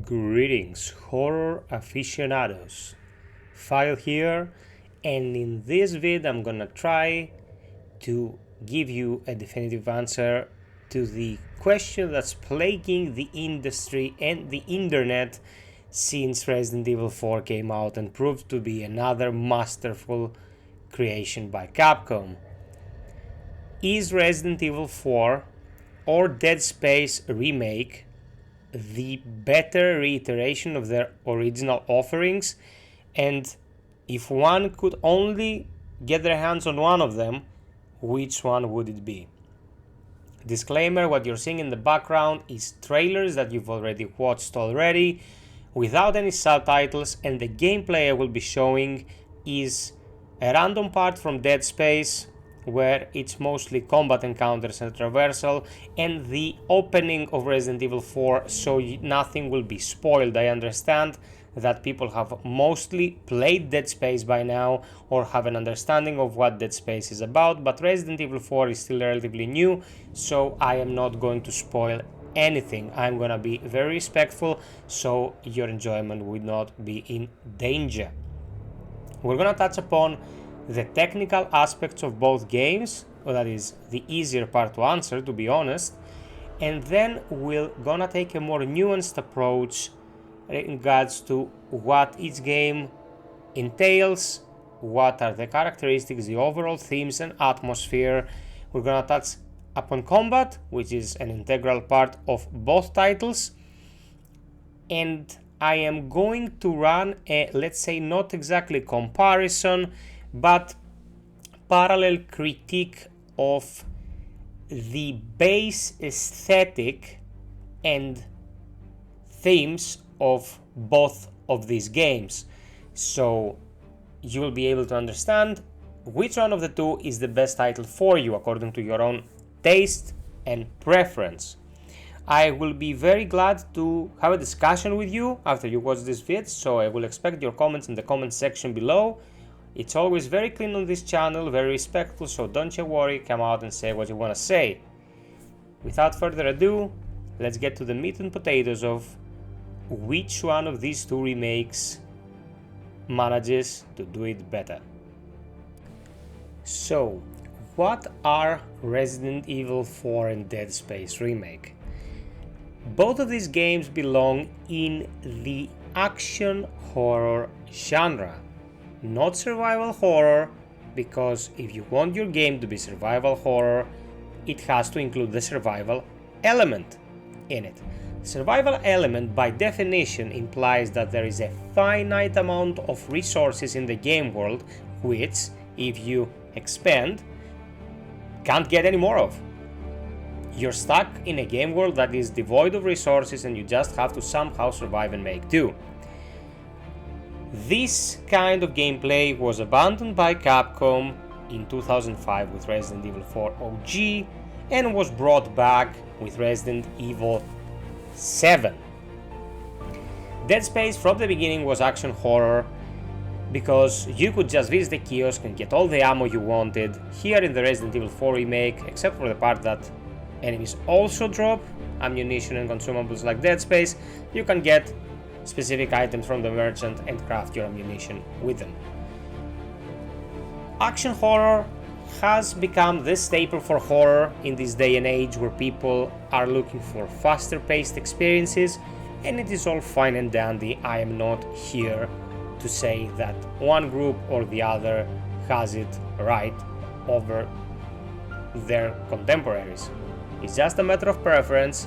Greetings, horror aficionados. FiOth here, and in this vid I'm gonna try to give you a definitive answer to the question that's plaguing the industry and the internet since Resident Evil 4 came out and proved to be another masterful creation by Capcom. Is Resident Evil 4 or Dead Space Remake the better reiteration of their original offerings? And if one could only get their hands on one of them, which one would it be? Disclaimer, what you're seeing in the background is trailers that you've already watched without any subtitles, and the gameplay I will be showing is a random part from Dead Space, where it's mostly combat encounters and traversal, and the opening of Resident Evil 4, so nothing will be spoiled. I understand that people have mostly played Dead Space by now or have an understanding of what Dead Space is about, but Resident Evil 4 is still relatively new, so I am not going to spoil anything. I'm gonna be very respectful so your enjoyment would not be in danger. We're gonna touch upon the technical aspects of both games, or that is the easier part to answer, to be honest, and then we're gonna take a more nuanced approach in regards to what each game entails, what are the characteristics, the overall themes and atmosphere. We're gonna touch upon combat, which is an integral part of both titles, and I am going to run a, let's say, not exactly comparison, but parallel critique of the base aesthetic and themes of both of these games, so you will be able to understand which one of the two is the best title for you according to your own taste and preference. I will be very glad to have a discussion with you after you watch this vid, so I will expect your comments in the comment section below. It's always very clean on this channel, very respectful, so don't you worry, come out and say what you want to say. Without further ado, let's get to the meat and potatoes of which one of these two remakes manages to do it better. So, what are Resident Evil 4 and Dead Space Remake? Both of these games belong in the action horror genre. Not survival horror, because if you want your game to be survival horror, it has to include the survival element in it. Survival element by definition implies that there is a finite amount of resources in the game world which, if you expend, can't get any more of. You're stuck in a game world that is devoid of resources and you just have to somehow survive and make do. This kind of gameplay was abandoned by Capcom in 2005 with Resident Evil 4 OG and was brought back with Resident Evil 7. Dead Space from the beginning was action horror because you could just visit the kiosk and get all the ammo you wanted. Here in the Resident Evil 4 remake, except for the part that enemies also drop ammunition and consumables like Dead Space, you can get specific items from the merchant and craft your ammunition with them. Action horror has become the staple for horror in this day and age where people are looking for faster paced experiences, and it is all fine and dandy. I am not here to say that one group or the other has it right over their contemporaries. It's just a matter of preference,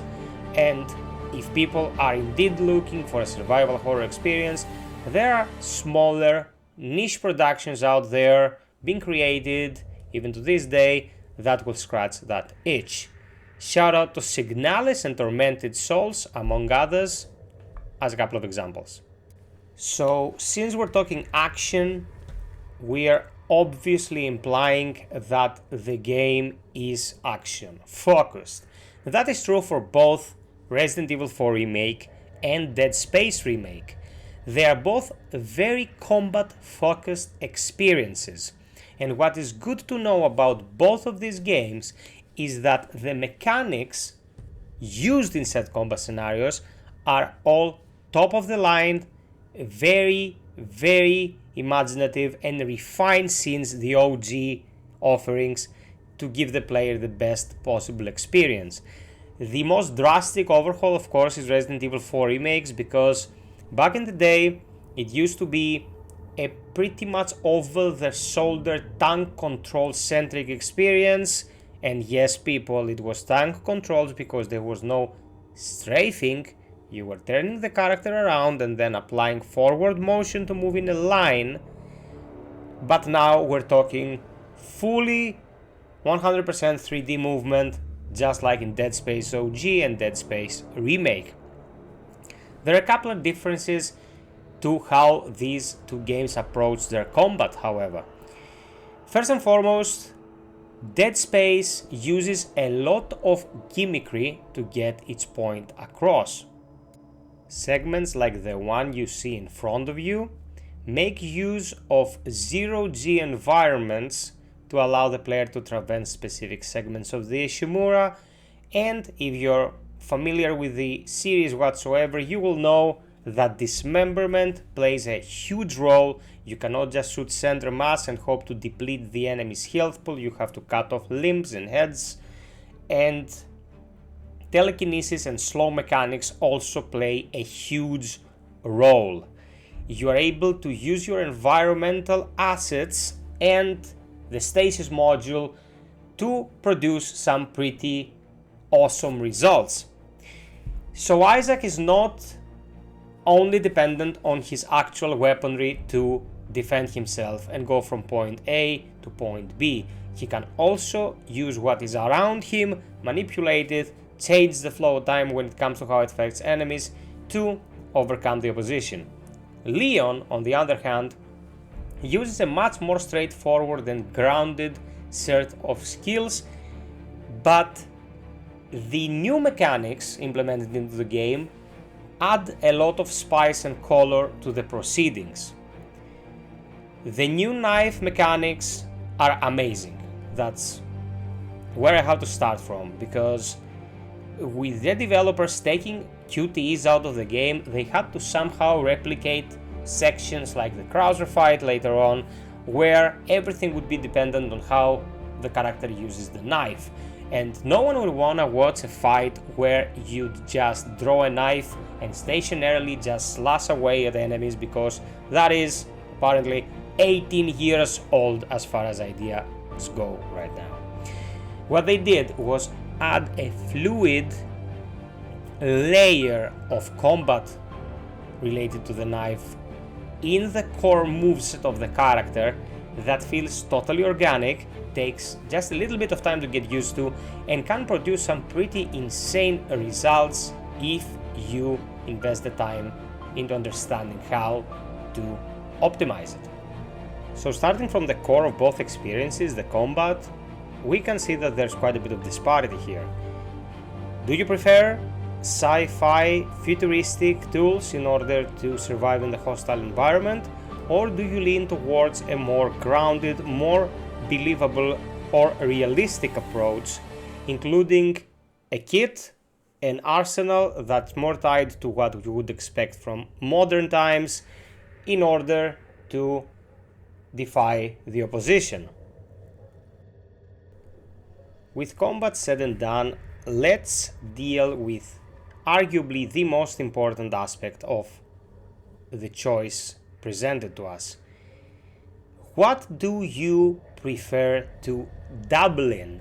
and if people are indeed looking for a survival horror experience, there are smaller niche productions out there being created even to this day that will scratch that itch. Shout out to Signalis and Tormented Souls, among others, as a couple of examples. So, since we're talking action, we are obviously implying that the game is action focused. That is true for both Resident Evil 4 Remake and Dead Space Remake. They are both very combat focused experiences, and what is good to know about both of these games is that the mechanics used in said combat scenarios are all top of the line, very, very imaginative and refined since the OG offerings to give the player the best possible experience. The most drastic overhaul, of course, is Resident Evil 4 Remakes, because back in the day, it used to be a pretty much over-the-shoulder tank control-centric experience. And yes, people, it was tank controls because there was no strafing. You were turning the character around and then applying forward motion to move in a line. But now we're talking fully 100% 3D movement, just like in Dead Space OG and Dead Space Remake. There are a couple of differences to how these two games approach their combat, however. First and foremost, Dead Space uses a lot of gimmickry to get its point across. Segments like the one you see in front of you make use of zero-G environments to allow the player to traverse specific segments of the Ishimura, and if you're familiar with the series whatsoever, you will know that dismemberment plays a huge role. You cannot just shoot center mass and hope to deplete the enemy's health pool. You have to cut off limbs and heads, and telekinesis and slow mechanics also play a huge role. You are able to use your environmental assets and the stasis module to produce some pretty awesome results. So Isaac is not only dependent on his actual weaponry to defend himself and go from point A to point B. He can also use what is around him, manipulate it, change the flow of time when it comes to how it affects enemies to overcome the opposition. Leon, on the other hand, uses a much more straightforward and grounded set of skills, but the new mechanics implemented into the game add a lot of spice and color to the proceedings. The new knife mechanics are amazing. That's where I have to start from, because with the developers taking QTEs out of the game, they had to somehow replicate sections like the Krauser fight later on, where everything would be dependent on how the character uses the knife. And no one would wanna watch a fight where you'd just draw a knife and stationarily just slash away at enemies, because that is apparently 18 years old as far as ideas go right now. What they did was add a fluid layer of combat related to the knife in the core moveset of the character that feels totally organic, takes just a little bit of time to get used to, and can produce some pretty insane results if you invest the time into understanding how to optimize it. So starting from the core of both experiences, the combat, we can see that there's quite a bit of disparity here. Do you prefer sci-fi futuristic tools in order to survive in the hostile environment, or do you lean towards a more grounded, more believable or realistic approach, including a kit, an arsenal that's more tied to what you would expect from modern times in order to defy the opposition? With combat said and done, let's deal with arguably the most important aspect of the choice presented to us. What do you prefer to dabble in?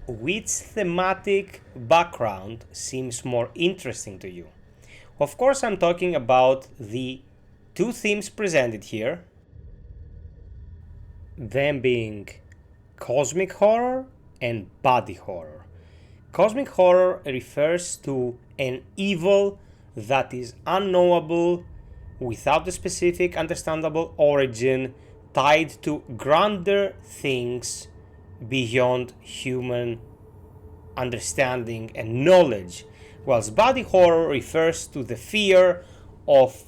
Which thematic background seems more interesting to you? Of course, I'm talking about the two themes presented here, them being cosmic horror and body horror. Cosmic horror refers to an evil that is unknowable, without a specific understandable origin, tied to grander things beyond human understanding and knowledge, whilst body horror refers to the fear of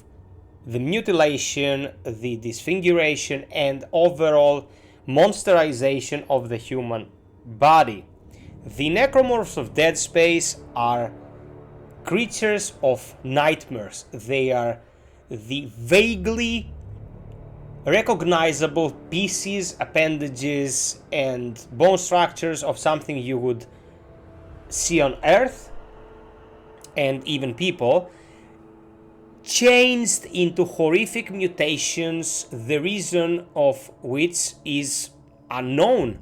the mutilation, the disfiguration, and overall monsterization of the human body. The necromorphs of Dead Space are creatures of nightmares. They are the vaguely recognizable pieces, appendages, and bone structures of something you would see on Earth, and even people, changed into horrific mutations, the reason of which is unknown.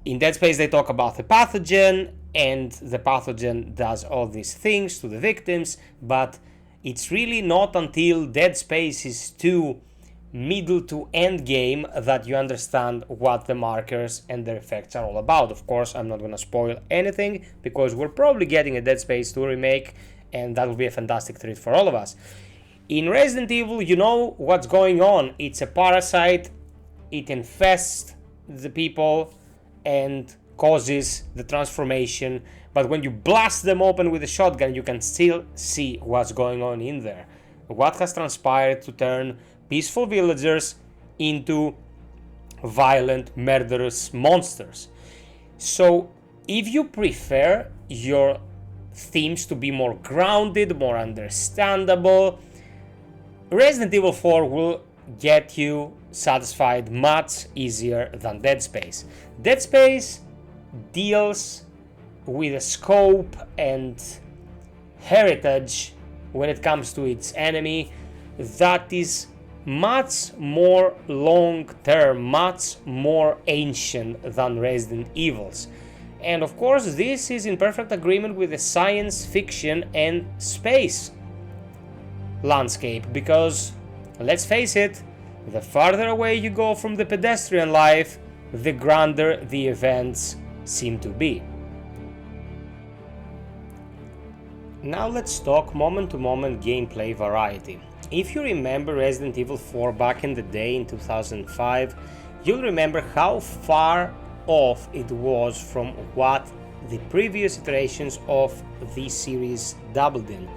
In Dead Space they talk about the pathogen, and the pathogen does all these things to the victims, but it's really not until Dead Space is 2 middle to end game that you understand what the markers and their effects are all about. Of course, I'm not gonna spoil anything because we're probably getting a Dead Space 2 remake, and that will be a fantastic treat for all of us. In Resident Evil, you know what's going on. It's a parasite, it infests the people and causes the transformation, but when you blast them open with a shotgun, you can still see what's going on in there. What has transpired to turn peaceful villagers into violent, murderous monsters. So if you prefer your themes to be more grounded, more understandable, Resident Evil 4 will get you satisfied much easier than Dead Space. Dead Space deals with a scope and heritage when it comes to its enemy that is much more long-term, much more ancient than Resident Evil's. And of course, this is in perfect agreement with the science fiction and space landscape, because let's face it, the farther away you go from the pedestrian life, the grander the events seem to be. Now let's talk moment-to-moment gameplay variety. If you remember Resident Evil 4 back in the day in 2005, you'll remember how far off it was from what the previous iterations of the series dabbled in.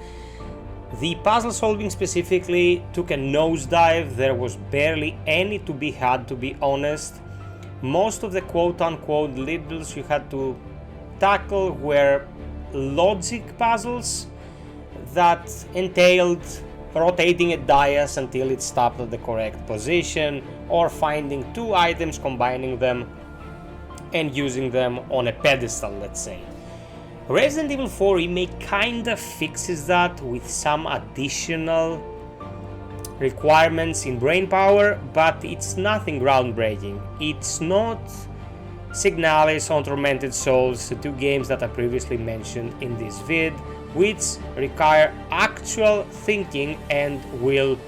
The puzzle solving specifically took a nosedive. There was barely any to be had, to be honest. Most of the quote-unquote riddles you had to tackle were logic puzzles that entailed rotating a dais until it stopped at the correct position, or finding two items, combining them and using them on a pedestal, let's say. Resident Evil 4 Remake kinda fixes that with some additional requirements in brain power, but it's nothing groundbreaking. It's not Signalis or Tormented Souls, the two games that I previously mentioned in this vid, which require actual thinking and will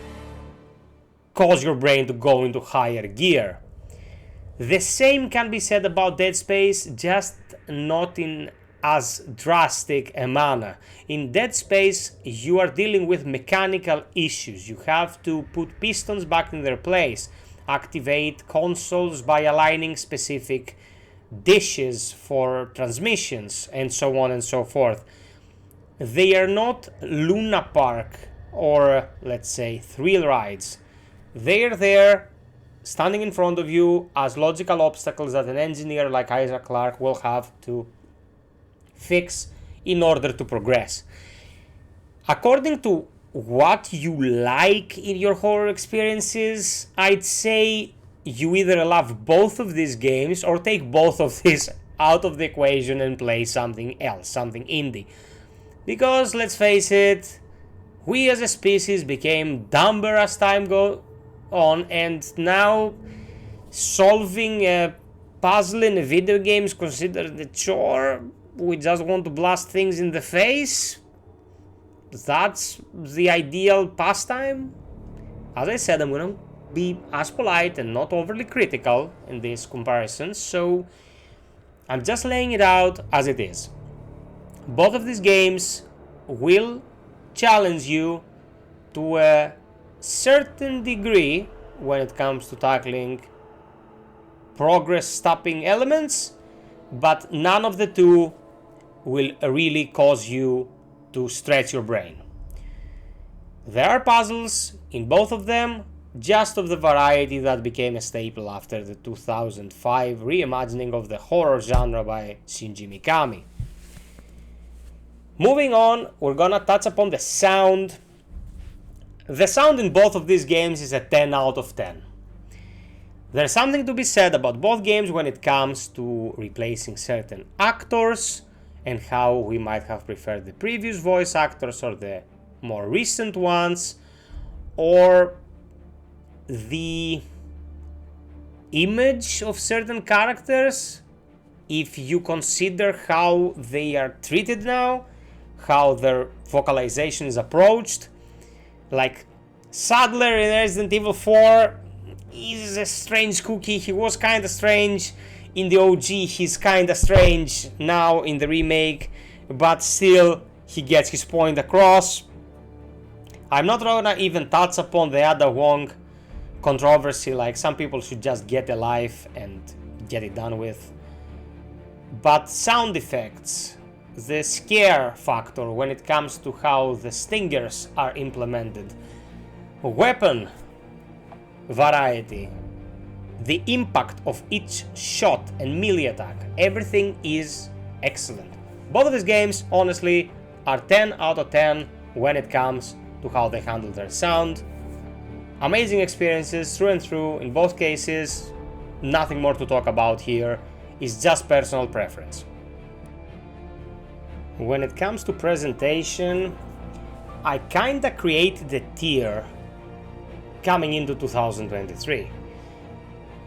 cause your brain to go into higher gear. The same can be said about Dead Space, just not in as drastic a manner. In Dead Space, you are dealing with mechanical issues. You have to put pistons back in their place, activate consoles by aligning specific dishes for transmissions, and so on and so forth. They are not Luna Park or, let's say, thrill rides. They are there, standing in front of you as logical obstacles that an engineer like Isaac Clarke will have to fix in order to progress. According to what you like in your horror experiences, I'd say you either love both of these games or take both of these out of the equation and play something else, something indie. Because let's face it, we as a species became dumber as time goes on, and now solving a puzzle in a video game is considered a chore. We just want to blast things in the face. That's the ideal pastime. As I said, I'm gonna be as polite and not overly critical in these comparisons, so I'm just laying it out as it is. Both of these games will challenge you to a certain degree when it comes to tackling progress stopping elements, but none of the two will really cause you to stretch your brain. There are puzzles in both of them, just of the variety that became a staple after the 2005 reimagining of the horror genre by Shinji Mikami. Moving on, we're gonna touch upon the sound. The sound in both of these games is a 10 out of 10. There's something to be said about both games when it comes to replacing certain actors and how we might have preferred the previous voice actors or the more recent ones, or the image of certain characters, if you consider how they are treated now, how their vocalization is approached. Like Sadler in Resident Evil 4 is a strange cookie. He was kinda strange in the OG, he's kinda strange now in the remake, but still he gets his point across. I'm not gonna even touch upon the Ada Wong controversy, like some people should just get a life and get it done with. But sound effects, the scare factor when it comes to how the stingers are implemented, weapon variety, the impact of each shot and melee attack, everything is excellent. Both of these games, honestly, are 10 out of 10 when it comes to how they handle their sound. Amazing experiences through and through in both cases, nothing more to talk about here, it's just personal preference. When it comes to presentation, I kinda created a tier coming into 2023.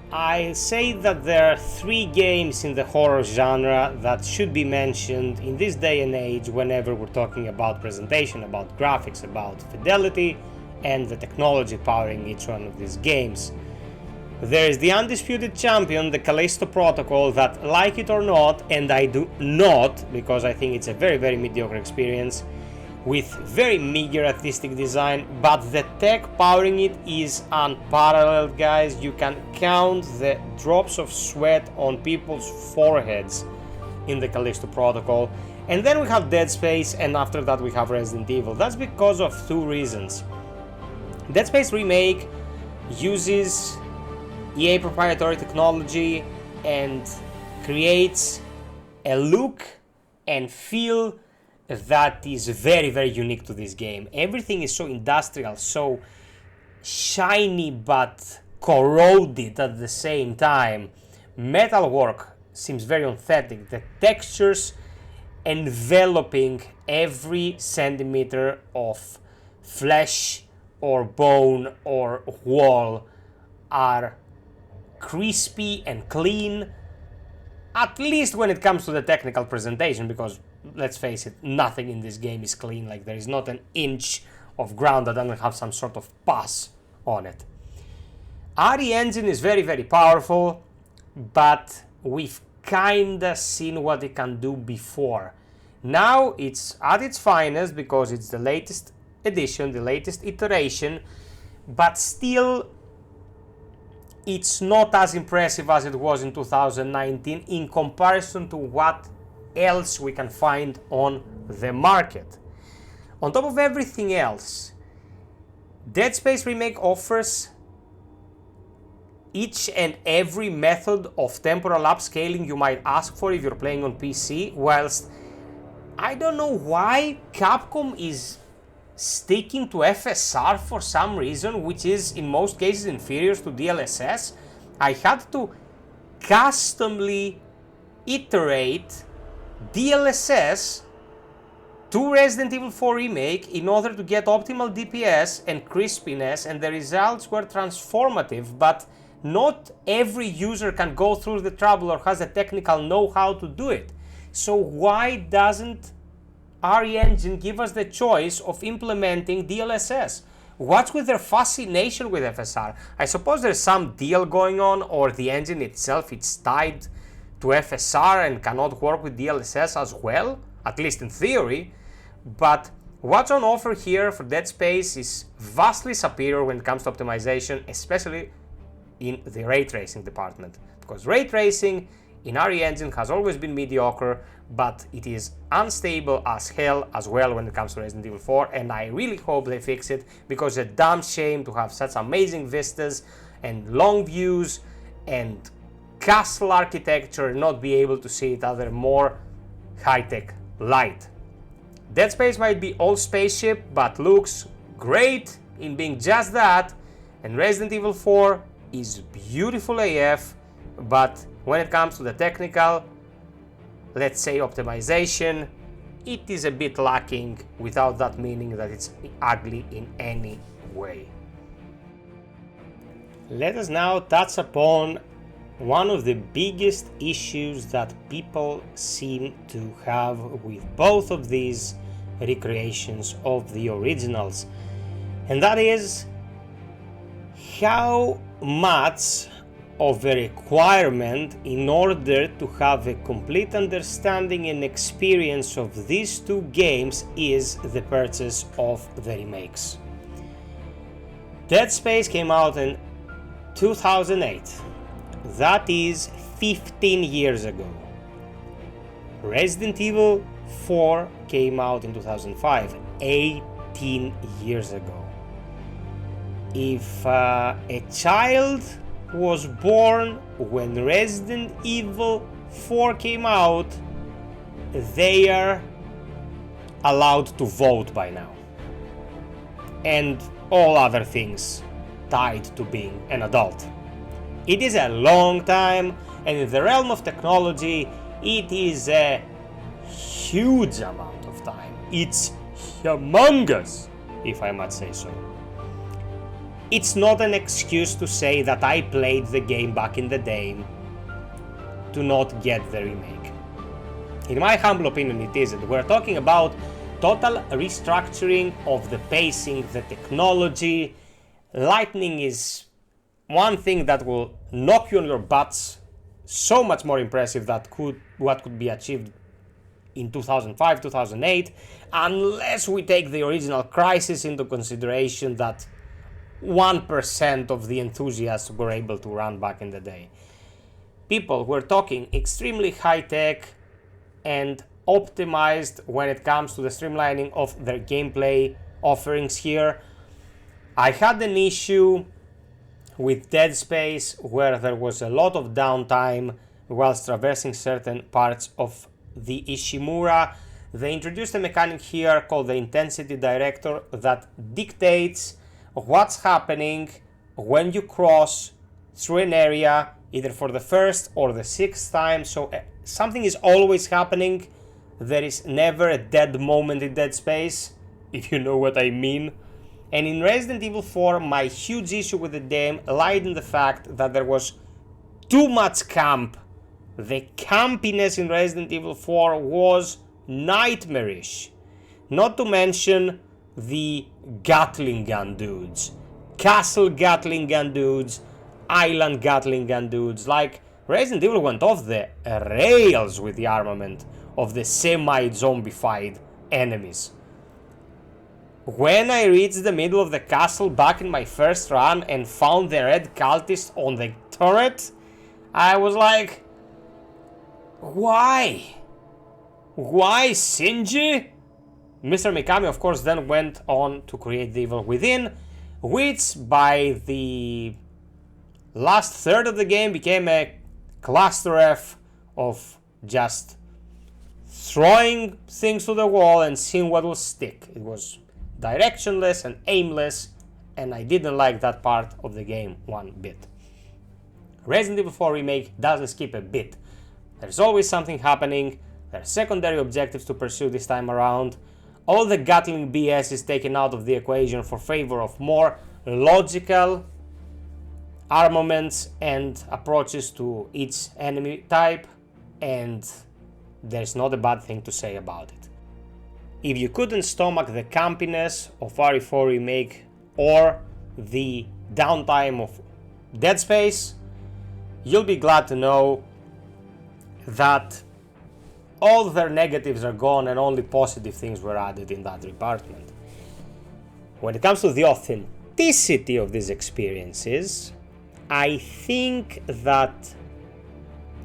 I say that there are 3 games in the horror genre that should be mentioned in this day and age whenever we're talking about presentation, about graphics, about fidelity, and the technology powering each one of these games. There is the undisputed champion, the Callisto Protocol, that, like it or not, and I do not, because I think it's a very, very mediocre experience, with very meager artistic design, but the tech powering it is unparalleled, guys. You can count the drops of sweat on people's foreheads in the Callisto Protocol. And then we have Dead Space, and after that we have Resident Evil. That's because of 2 reasons. Dead Space Remake uses EA proprietary technology and creates a look and feel that is very, very unique to this game. Everything is so industrial, so shiny but corroded at the same time. Metalwork seems very authentic. The textures enveloping every centimeter of flesh or bone or wall are crispy and clean, at least when it comes to the technical presentation, because let's face it, nothing in this game is clean. Like, there is not an inch of ground that doesn't have some sort of pus on it. RE engine is very, very powerful, but we've kinda seen what it can do before. Now it's at its finest because it's the latest edition, the latest iteration, but still it's not as impressive as it was in 2019 in comparison to what else we can find on the market. On top of everything else, Dead Space Remake offers each and every method of temporal upscaling you might ask for if you're playing on PC, whilst I don't know why Capcom is sticking to FSR for some reason, which is in most cases inferior to DLSS. I had to customly iterate DLSS to Resident Evil 4 Remake in order to get optimal DPS and crispiness, and the results were transformative, but not every user can go through the trouble or has the technical know-how to do it. So why doesn't RE Engine give us the choice of implementing DLSS? What's with their fascination with FSR? I suppose there's some deal going on, or the engine itself it's tied to FSR and cannot work with DLSS as well, at least in theory. But what's on offer here for Dead Space is vastly superior when it comes to optimization, especially in the ray tracing department, because ray tracing in RE Engine has always been mediocre, but it is unstable as hell as well when it comes to Resident Evil 4, and I really hope they fix it, because it's a damn shame to have such amazing vistas and long views and castle architecture and not be able to see it under more high-tech light. Dead Space might be old spaceship, but looks great in being just that, and Resident Evil 4 is beautiful AF, but when it comes to the technical, let's say optimization, it is a bit lacking, without that meaning that it's ugly in any way. Let us now touch upon one of the biggest issues that people seem to have with both of these recreations of the originals, and that is how much of a requirement in order to have a complete understanding and experience of these two games is the purchase of the remakes. Dead Space came out in 2008. That is 15 years ago. Resident Evil 4 came out in 2005, 18 years ago. If a child was born when Resident Evil 4 came out, they are allowed to vote by now, and all other things tied to being an adult. It is a long time, and in the realm of technology, it is a huge amount of time. It's humongous, if I might say so. It's not an excuse to say that I played the game back in the day to not get the remake. In my humble opinion, it isn't. We're talking about total restructuring of the pacing, the technology. Lightning is one thing that will knock you on your butts, so much more impressive than what could be achieved in 2005, 2008, unless we take the original Crysis into consideration that 1% of the enthusiasts were able to run back in the day. People were talking extremely high-tech and optimized when it comes to the streamlining of their gameplay offerings here. I had an issue with Dead Space where there was a lot of downtime whilst traversing certain parts of the Ishimura. They introduced a mechanic here called the Intensity Director that dictates what's happening when you cross through an area either for the first or the sixth time, so something is always happening. There is never a dead moment in Dead Space, if you know what I mean. And in Resident Evil 4, my huge issue with the game lied in the fact that there was too much camp. The campiness in Resident Evil 4 was nightmarish. Not to mention the Gatling gun dudes, castle Gatling gun dudes, island Gatling gun dudes. Like, Resident Evil went off the rails with the armament of the semi-zombified enemies. When I reached the middle of the castle back in my first run and found the red cultist on the turret, I was like, why? Why, Shinji? Mr. Mikami, of course, then went on to create The Evil Within, which by the last third of the game became a cluster F of just throwing things to the wall and seeing what will stick. It was directionless and aimless, and I didn't like that part of the game one bit. Resident Evil 4 Remake doesn't skip a bit. There's always something happening, there are secondary objectives to pursue this time around. All the Gatling BS is taken out of the equation for favor of more logical armaments and approaches to each enemy type, and there's not a bad thing to say about it. If you couldn't stomach the campiness of RE4 Remake or the downtime of Dead Space, you'll be glad to know that all their negatives are gone and only positive things were added in that department. When it comes to the authenticity of these experiences, I think that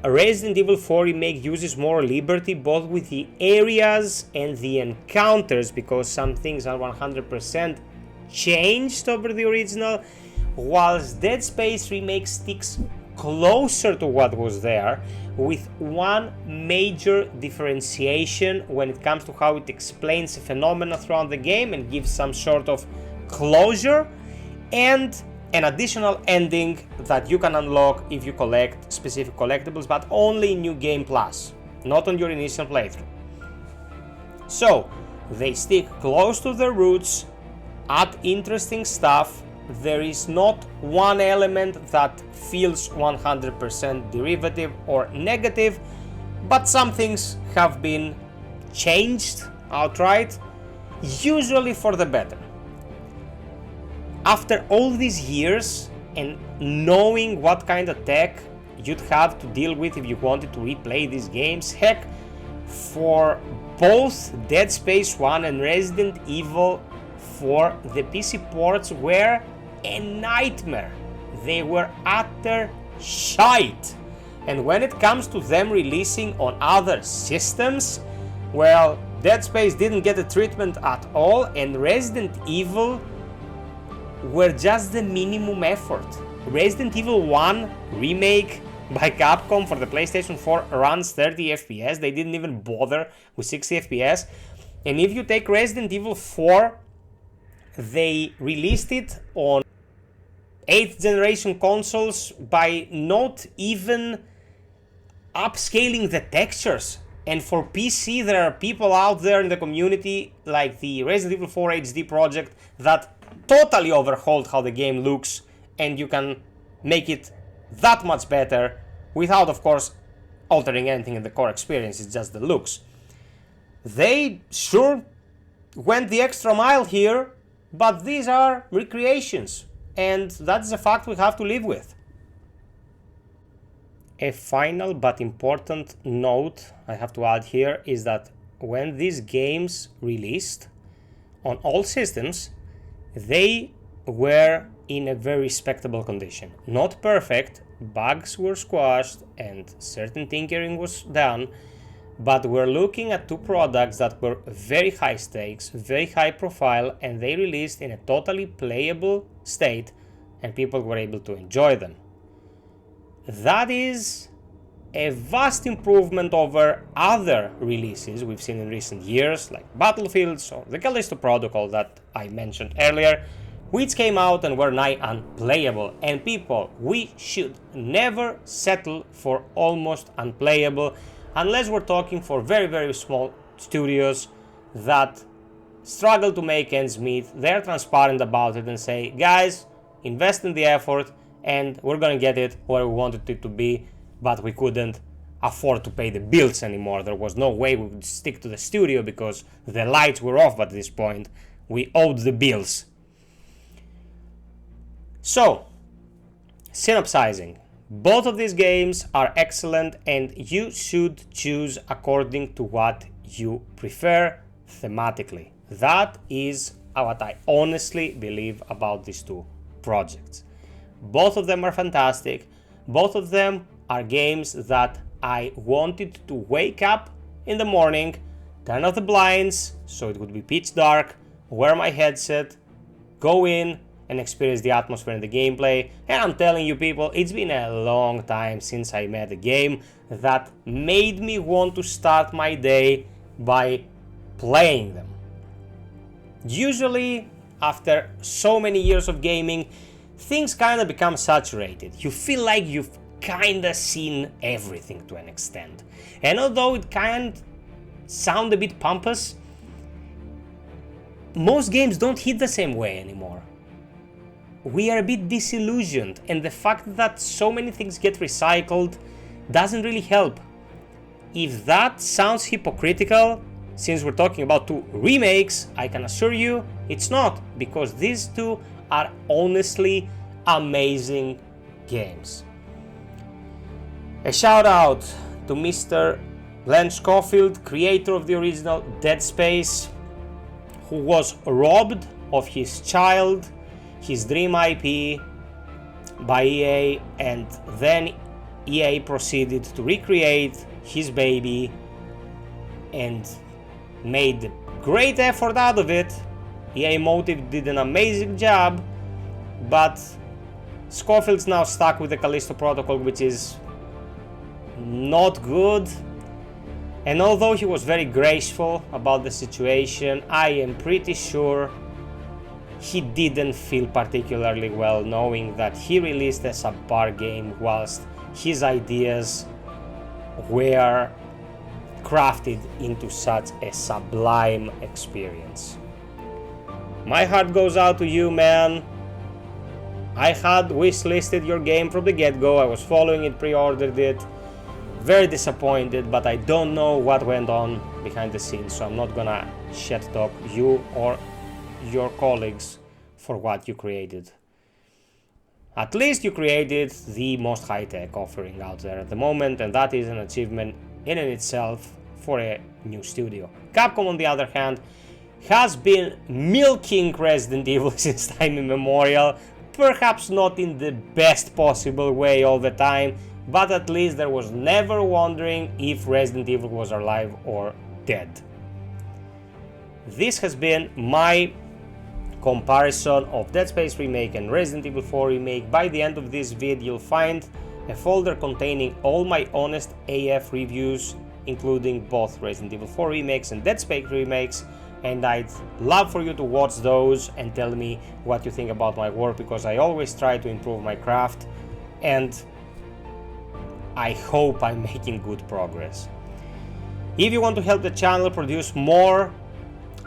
Resident Evil 4 Remake uses more liberty both with the areas and the encounters, because some things are 100% changed over the original, whilst Dead Space Remake sticks closer to what was there, with one major differentiation when it comes to how it explains a phenomena throughout the game and gives some sort of closure, and an additional ending that you can unlock if you collect specific collectibles, but only in New Game Plus, not on your initial playthrough. So they stick close to their roots, add interesting stuff. There is not one element that feels 100% derivative or negative, but some things have been changed outright, usually for the better. After all these years and knowing what kind of tech you'd have to deal with if you wanted to replay these games, heck, for both Dead Space 1 and Resident Evil 4, the PC ports were a nightmare. They were utter shite. And when it comes to them releasing on other systems, well, Dead Space didn't get a treatment at all, and Resident Evil were just the minimum effort. Resident Evil 1 Remake by Capcom for the PlayStation 4 runs 30 FPS. They didn't even bother with 60 FPS. And if you take Resident Evil 4, they released it on 8th generation consoles by not even upscaling the textures. And for PC, there are people out there in the community like the Resident Evil 4 HD project that totally overhauled how the game looks, and you can make it that much better without, of course, altering anything in the core experience. It's just the looks. They sure went the extra mile here, but these are recreations, and that's a fact we have to live with. A final but important note I have to add here is that when these games released on all systems, they were in a very respectable condition. Not perfect, bugs were squashed and certain tinkering was done, but we're looking at two products that were very high stakes, very high profile, and they released in a totally playable state and people were able to enjoy them. That is a vast improvement over other releases we've seen in recent years, like Battlefields or the Callisto Protocol that I mentioned earlier, which came out and were nigh unplayable. And people, we should never settle for almost unplayable, unless we're talking for very, very small studios that struggle to make ends meet. They're transparent about it and say, guys, invest in the effort and we're gonna get it where we wanted it to be, but we couldn't afford to pay the bills anymore. There was no way we would stick to the studio because the lights were off at this point. We owed the bills. So, synopsizing. Both of these games are excellent and you should choose according to what you prefer thematically. That is what I honestly believe about these two projects. Both of them are fantastic. Both of them are games that I wanted to wake up in the morning, turn off the blinds so it would be pitch dark, wear my headset, go in and experience the atmosphere and the gameplay. And I'm telling you people, it's been a long time since I met a game that made me want to start my day by playing them. Usually, after so many years of gaming, things kind of become saturated. You feel like you've kind of seen everything to an extent. And although it can sound a bit pompous, most games don't hit the same way anymore. We are a bit disillusioned, and the fact that so many things get recycled doesn't really help. If that sounds hypocritical, since we're talking about two remakes, I can assure you it's not, because these two are honestly amazing games. A shout out to Mr. Len Schofield, creator of the original Dead Space, who was robbed of his child, his dream IP, by EA, and then EA proceeded to recreate his baby and made a great effort out of it. EA Motive did an amazing job, but Scofield's now stuck with the Callisto Protocol, which is not good. And although he was very graceful about the situation, I am pretty sure he didn't feel particularly well knowing that he released a subpar game whilst his ideas were crafted into such a sublime experience. My heart goes out to you, man. I had wishlisted your game from the get-go. I was following it, pre-ordered it. Very disappointed, but I don't know what went on behind the scenes, so I'm not gonna shit talk you or your colleagues for what you created. At least you created the most high-tech offering out there at the moment, and that is an achievement in and itself for a new studio. Capcom, on the other hand, has been milking Resident Evil since time immemorial, perhaps not in the best possible way all the time, but at least there was never wondering if Resident Evil was alive or dead. This has been my comparison of Dead Space Remake and Resident Evil 4 Remake. By the end of this video, you'll find a folder containing all my honest AF reviews, including both Resident Evil 4 remakes and Dead Space remakes, and I'd love for you to watch those and tell me what you think about my work, because I always try to improve my craft, and I hope I'm making good progress. If you want to help the channel produce more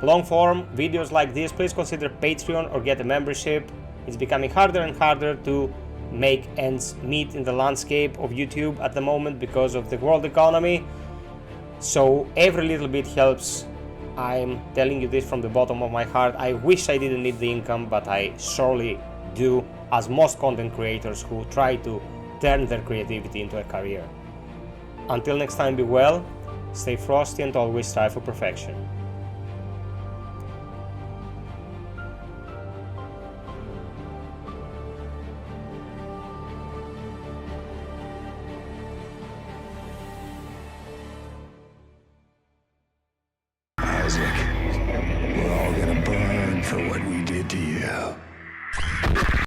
long-form videos like this, please consider Patreon or get a membership. It's becoming harder and harder to make ends meet in the landscape of YouTube at the moment because of the world economy, so every little bit helps. I'm telling you this from the bottom of my heart. I wish I didn't need the income, but I surely do, as most content creators who try to turn their creativity into a career. Until next time, be well, stay frosty, and always strive for perfection.